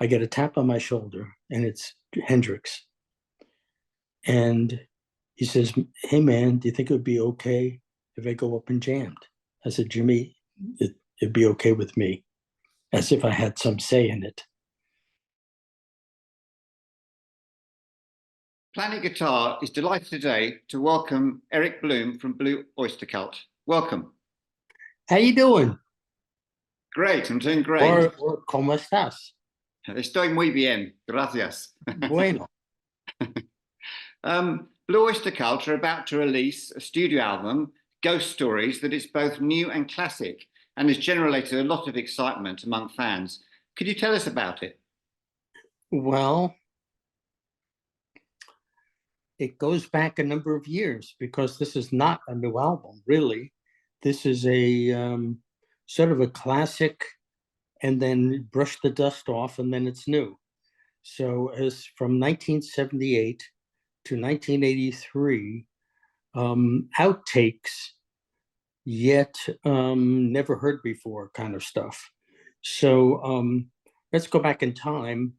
I get a tap on my shoulder, and it's Hendrix. And he says, "Hey, man, do you think it would be okay if I go up and jammed?" I said, "Jimmy, it'd be okay with me," as if I had some say in it. Planet Guitar is delighted today to welcome Eric Bloom from Blue Öyster Cult. Welcome. How you doing? Great, I'm doing great. ¿Cómo estás? Estoy muy bien, gracias. Bueno. Blue Öyster Cult are about to release a studio album, Ghost Stories, that is both new and classic and has generated a lot of excitement among fans. Could you tell us about it? Well, it goes back a number of years because this is not a new album, really. This is a sort of a classic, and then brush the dust off, and then it's new. So as from 1978 to 1983, outtakes, yet never heard before kind of stuff. So let's go back in time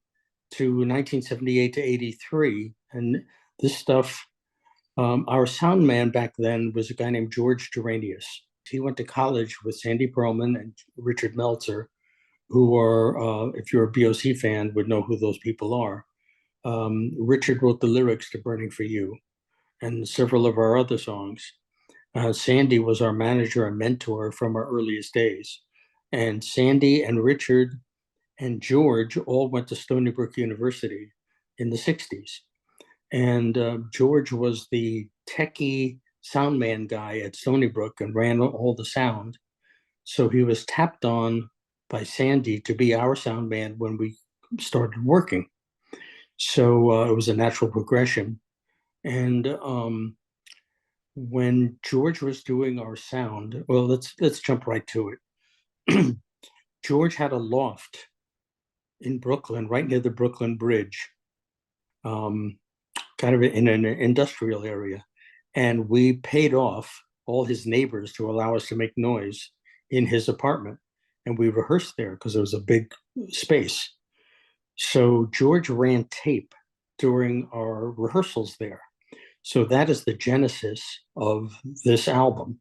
to 1978 to 83. And this stuff, our sound man back then was a guy named George Duranius. He went to college with Sandy Pearlman and Richard Meltzer, who are, if you're a BOC fan, would know who those people are. Richard wrote the lyrics to Burning for You and several of our other songs. Sandy was our manager and mentor from our earliest days. And Sandy and Richard and George all went to Stony Brook University in the 60s. And George was the techie sound man guy at Stony Brook and ran all the sound. So he was tapped on by Sandy to be our sound man when we started working. So it was a natural progression. And when George was doing our sound, well, let's jump right to it. George had a loft in Brooklyn, right near the Brooklyn Bridge, kind of in an industrial area. And we paid off all his neighbors to allow us to make noise in his apartment. And we rehearsed there because it was a big space. So George ran tape during our rehearsals there. So that is the genesis of this album.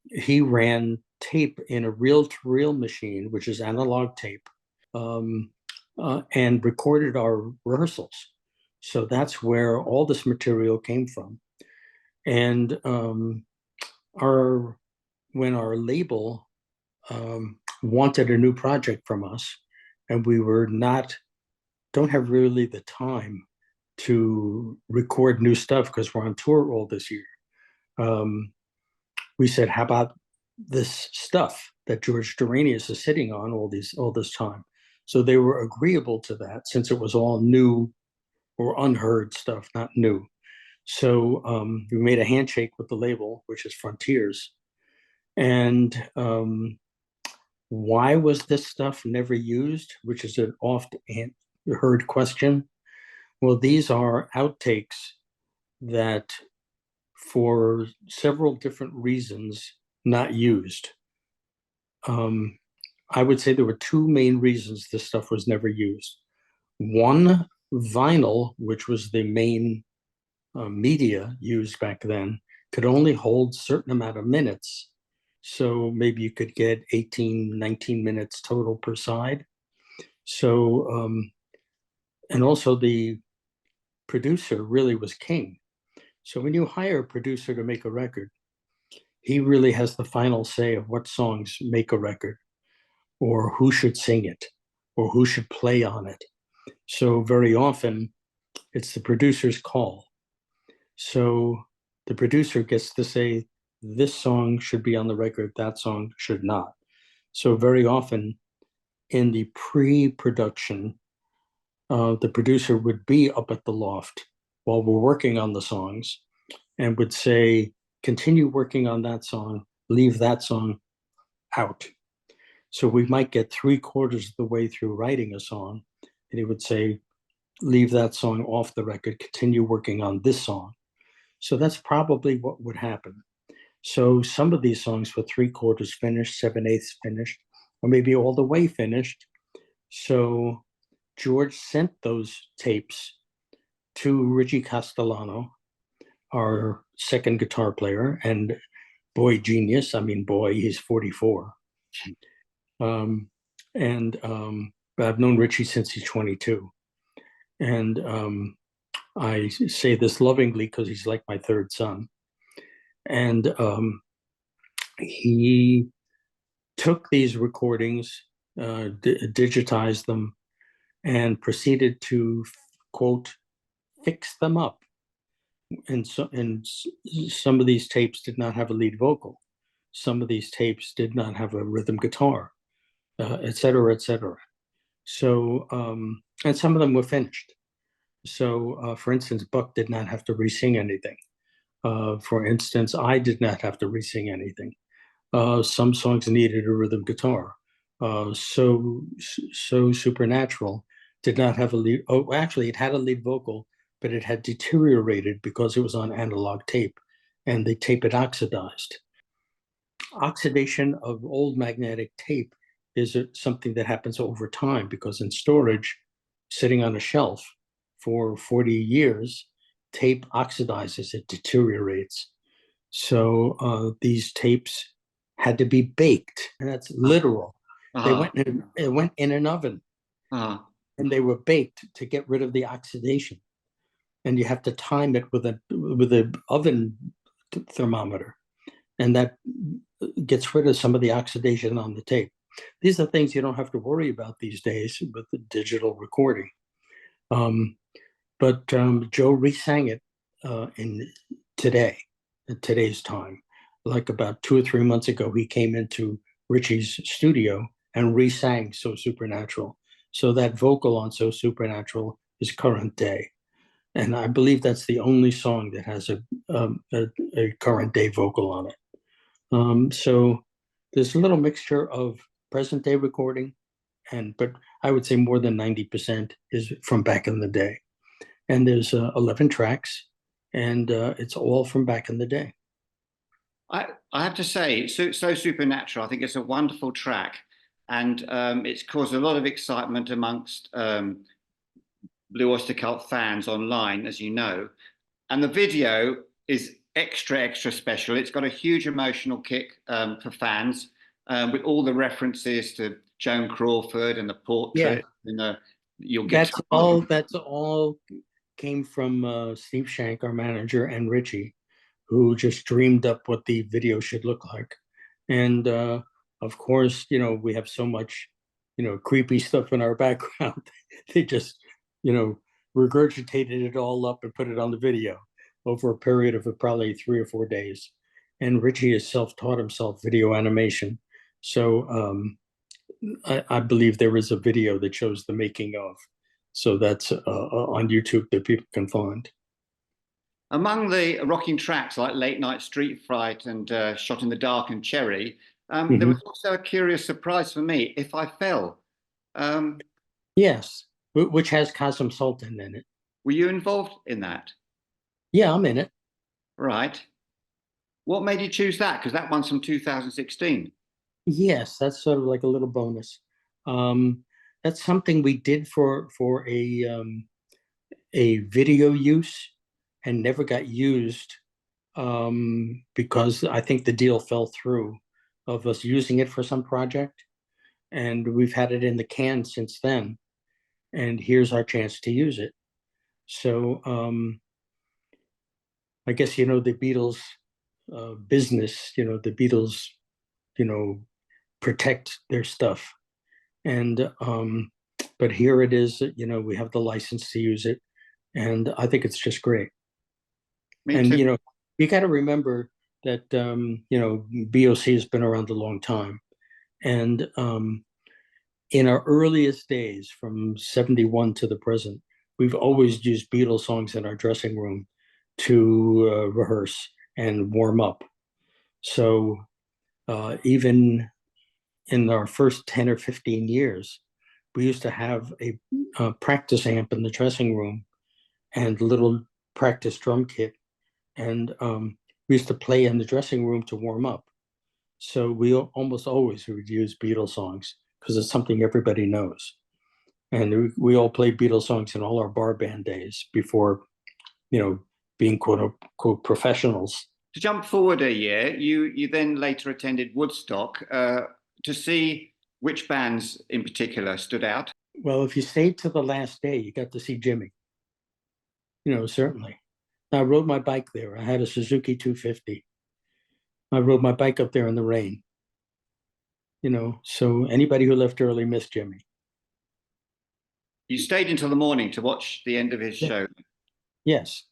He ran tape in a reel-to-reel machine, which is analog tape, and recorded our rehearsals. So that's where all this material came from. And when our label wanted a new project from us, and we don't have really the time to record new stuff because we're on tour all this year. We said, how about this stuff that George Duranius is sitting on all this time? So they were agreeable to that since it was all new or unheard stuff, not new. So we made a handshake with the label, which is Frontiers. And why was this stuff never used, which is an oft heard question? Well, these are outtakes that, for several different reasons, not used. I would say there were two main reasons this stuff was never used. One, vinyl, which was the main media used back then, could only hold a certain amount of minutes. So maybe you could get 18, 19 minutes total per side. So, and also the producer really was king. So when you hire a producer to make a record, he really has the final say of what songs make a record, or who should sing it, or who should play on it. So very often it's the producer's call. So the producer gets to say, this song should be on the record, that song should not. So very often in the pre-production, the producer would be up at the loft while we're working on the songs and would say, continue working on that song, leave that song out. So we might get 3/4 of the way through writing a song, and he would say, leave that song off the record, continue working on this song. So that's probably what would happen. So some of these songs were 3/4 finished, 7/8 finished, or maybe all the way finished, So George sent those tapes to Richie Castellano, our second guitar player, and boy genius. I mean, boy, he's 44. Um, and I've known Richie since he's 22. And I say this lovingly because he's like my third son. And he took these recordings, digitized them, and proceeded to, quote, fix them up. And some of these tapes did not have a lead vocal. Some of these tapes did not have a rhythm guitar, et cetera, et cetera. So, and some of them were finished. So, for instance, Buck did not have to re-sing anything. For instance, I did not have to re-sing anything. Some songs needed a rhythm guitar. So Supernatural did not have a lead. Oh, actually, it had a lead vocal, but it had deteriorated because it was on analog tape, and the tape had oxidized. Oxidation of old magnetic tape is something that happens over time because in storage, sitting on a shelf for 40 years, tape oxidizes, it deteriorates. So these tapes had to be baked, and that's literal. Uh-huh. It went in an oven, Uh-huh. and they were baked to get rid of the oxidation. And you have to time it with a oven thermometer, and that gets rid of some of the oxidation on the tape. These are things you don't have to worry about these days with the digital recording. But Joe re-sang it in today's time. Like about 2 or 3 months ago, he came into Richie's studio and re-sang So Supernatural. So that vocal on So Supernatural is current day. And I believe that's the only song that has a current day vocal on it. So there's a little mixture of present day recording, but I would say more than 90% is from back in the day. And there's 11 tracks, and it's all from back in the day. I have to say, so Supernatural, I think it's a wonderful track, and it's caused a lot of excitement amongst Blue Oyster Cult fans online, as you know. And the video is extra special. It's got a huge emotional kick for fans with all the references to Joan Crawford and the Yeah, portrait and your guitar. that's all came from Steve Shank, our manager, and Richie, who just dreamed up what the video should look like. And of course, we have so much, creepy stuff in our background. They just, regurgitated it all up and put it on the video over a period of probably 3 or 4 days. And Richie has self-taught himself video animation. So I believe there is a video that shows the making of. So that's on YouTube that people can find. Among the rocking tracks like Late Night Street Fight and Shot in the Dark and Cherry, there Mhm. was also a curious surprise for me, If I Fell. Um, Yes, which has Kasim Sultan in it. were you involved in that? Yeah, I'm in it. Right. What made you choose that? Because that one's from 2016. Yes, that's sort of like a little bonus. Um, that's something we did for a video use and never got used because I think the deal fell through of us using it for some project, and we've had it in the can since then. And here's our chance to use it. So I guess the Beatles business. The Beatles, you know, protect their stuff. And but here it is, we have the license to use it, and I think it's just great. Me And too. you got to remember that BOC has been around a long time, and in our earliest days, from '71 to the present, we've always used Beatles songs in our dressing room to rehearse and warm up. So even in our first 10 or 15 years, we used to have a practice amp in the dressing room and a little practice drum kit. And we used to play in the dressing room to warm up. So we almost always would use Beatles songs because it's something everybody knows. And we all played Beatles songs in all our bar band days before, being quote unquote professionals. To jump forward a year, you then later attended Woodstock to see which bands in particular stood out. Well, if you stayed to the last day, you got to see Jimmy, certainly. I rode my bike there. I had a Suzuki 250. I rode my bike up there in the rain, so anybody who left early missed Jimmy. You stayed until the morning to watch the end of his Yeah. show. Yes.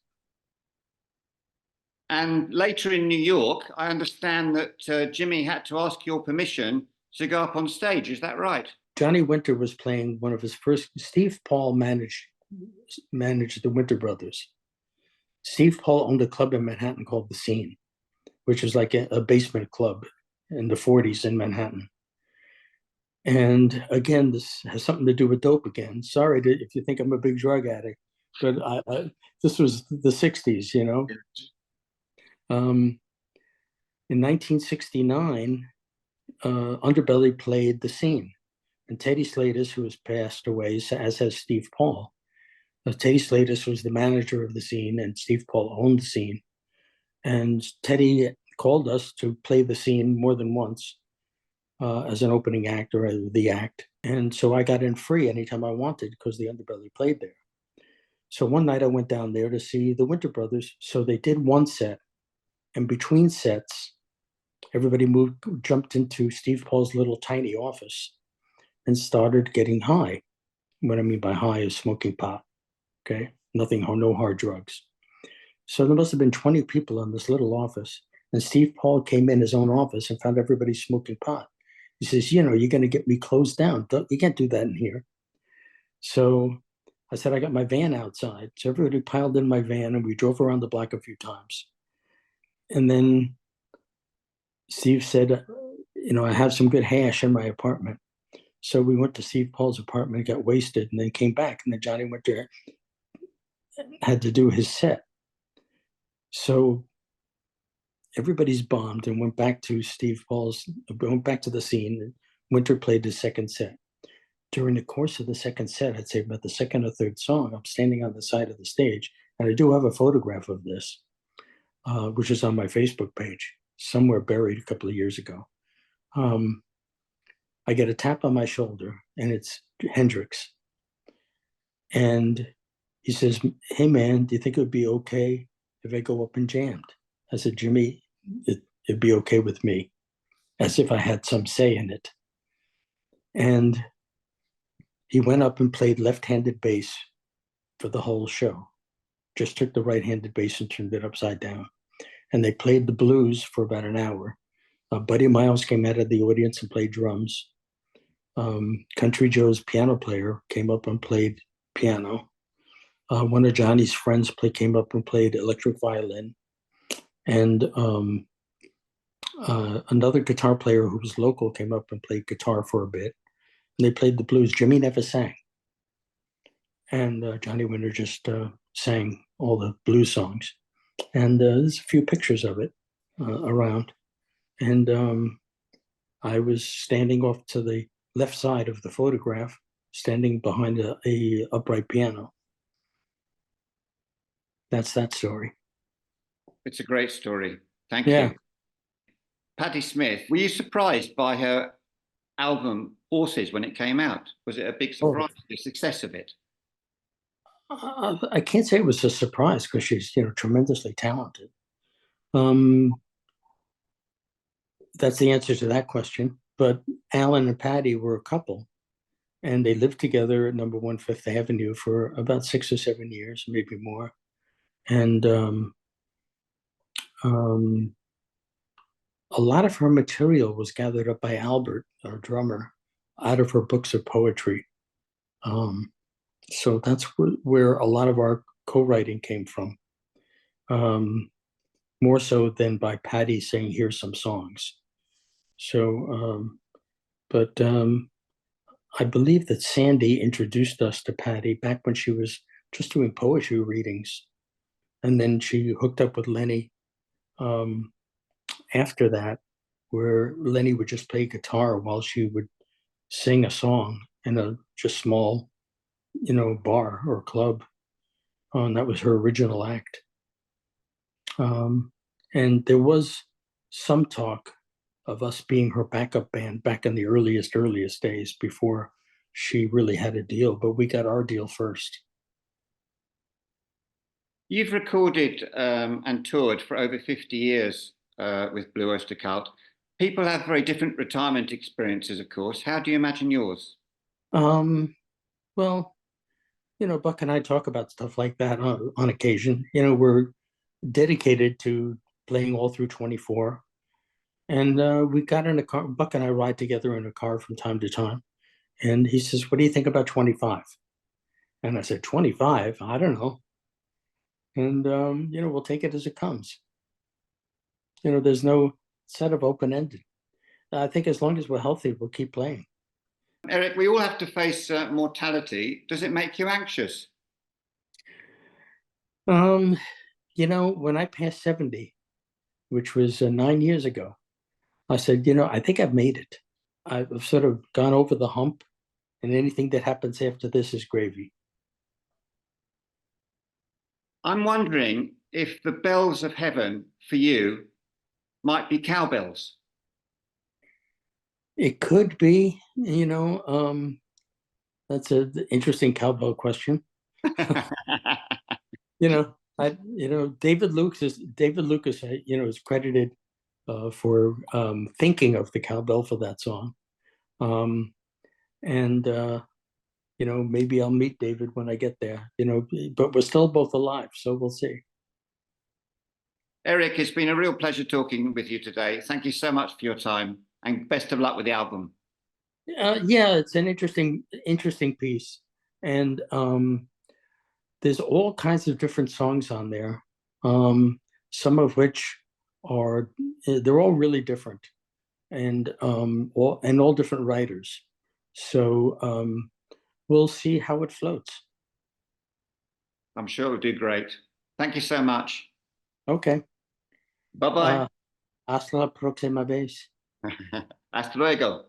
And later in New York, I understand that Jimmy had to ask your permission to go up on stage. Is that right? Johnny Winter was playing one of his first. Steve Paul managed the Winter Brothers. Steve Paul owned a club in Manhattan called The Scene, which was like a basement club in the 40s in Manhattan. And again, this has something to do with dope again. Sorry if you think I'm a big drug addict, but this was the 60s, In 1969, Underbelly played The Scene. And Teddy Slatus, who has passed away, as has Steve Paul. Teddy Slatus was the manager of The Scene, and Steve Paul owned The Scene. And Teddy called us to play The Scene more than once as an opening act or the act. And so I got in free anytime I wanted because the Underbelly played there. So one night I went down there to see the Winter Brothers. So they did one set, and between sets, everybody jumped into Steve Paul's little tiny office and started getting high. What I mean by high is smoking pot. Okay, no hard drugs. So there must have been 20 people in this little office, and Steve Paul came in his own office and found everybody smoking pot. He says, you're going to get me closed down. You can't do that in here. So I said, I got my van outside. So everybody piled in my van, and we drove around the block a few times. And then Steve said, I have some good hash in my apartment. So we went to Steve Paul's apartment, got wasted, and then came back. And then Johnny Winter had to do his set. So everybody's bombed and went back to The Scene. Winter played his second set. During the course of the second set, I'd say about the second or third song, I'm standing on the side of the stage, and I do have a photograph of this, which is on my Facebook page, somewhere buried a couple of years ago. I get a tap on my shoulder, and it's Hendrix. And he says, hey, man, do you think it would be okay if I go up and jammed? I said, Jimmy, it'd be okay with me, as if I had some say in it. And he went up and played left-handed bass for the whole show. Just took the right-handed bass and turned it upside down. And they played the blues for about an hour. Buddy Miles came out of the audience and played drums. Country Joe's piano player came up and played piano. One of Johnny's friends came up and played electric violin. And another guitar player who was local came up and played guitar for a bit. And they played the blues. Jimmy never sang. And Johnny Winter just sang all the blues songs. And there's a few pictures of it around. And I was standing off to the left side of the photograph, standing behind a upright piano. That's that story. It's a great story. Thank Yeah. you. Patti Smith, were you surprised by her album Horses when it came out? Was it a big surprise, the success of it? I can't say it was a surprise because she's tremendously talented. That's the answer to that question. But Alan and Patti were a couple, and they lived together at number 1 Fifth Avenue for about 6 or 7 years, maybe more. And a lot of her material was gathered up by Albert, our drummer, out of her books of poetry. So that's where a lot of our co-writing came from, more so than by Patti saying, here's some songs. So, but I believe that Sandy introduced us to Patti back when she was just doing poetry readings. And then she hooked up with Lenny after that, where Lenny would just play guitar while she would sing a song in a just small bar or club. And that was her original act. And there was some talk of us being her backup band back in the earliest days before she really had a deal, but we got our deal first. You've recorded and toured for over 50 years with Blue Öyster Cult. People have very different retirement experiences, of course. How do you imagine yours? Well, Buck and I talk about stuff like that on occasion. We're dedicated to playing all through 24. And we got in a car. Buck and I ride together in a car from time to time. And he says, "What do you think about 25?" And I said, 25? I don't know. And, we'll take it as it comes. There's no set of open-ended. I think as long as we're healthy, we'll keep playing. Eric, we all have to face mortality. Does it make you anxious? When I passed 70, which was 9 years ago, I said, I think I've made it. I've sort of gone over the hump, and anything that happens after this is gravy. I'm wondering if the bells of heaven for you might be cowbells. It could be, that's an interesting cowbell question. David Lucas is credited for thinking of the cowbell for that song. And maybe I'll meet David when I get there, but we're still both alive, so we'll see. Eric, it's been a real pleasure talking with you today. Thank you so much for your time, and best of luck with the album. Yeah, it's an interesting piece. And there's all kinds of different songs on there, some of which they're all really different, and all different writers. So we'll see how it floats. I'm sure it'll do great. Thank you so much. Okay. Bye-bye. Hasta la próxima vez. Hasta luego.